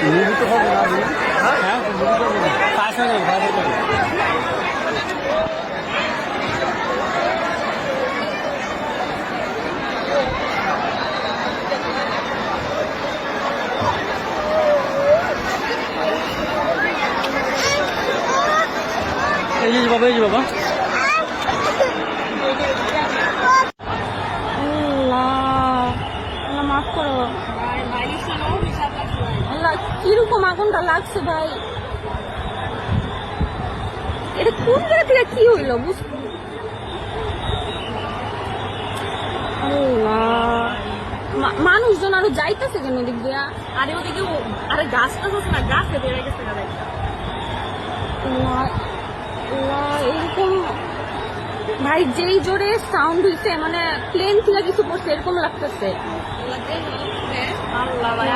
Movie তো হবে না, হ্যাঁ মুভি তো হবে না, ফার্স্ট হয়ে যাবে। এই যে বাবা, এই যে বাবা, মাফ করো আল্লাহ, কিরকম আগুনটা লাগছে ভাই। এটা কোন জায়গা থেকে কি হইলো মানুষজন আরো যাইতেছে কেন দিক দিয়া? আরে ওদিকে আরে গাছ টাছ আছে না, গাছে বেড়ে গেছে না। এরকম ভাই যেই জোরে সাউন্ড হইছে, মানে প্লেন থেকে কিছু পড়ছে এরকম লাগতেছে। আল্লাহ ভাই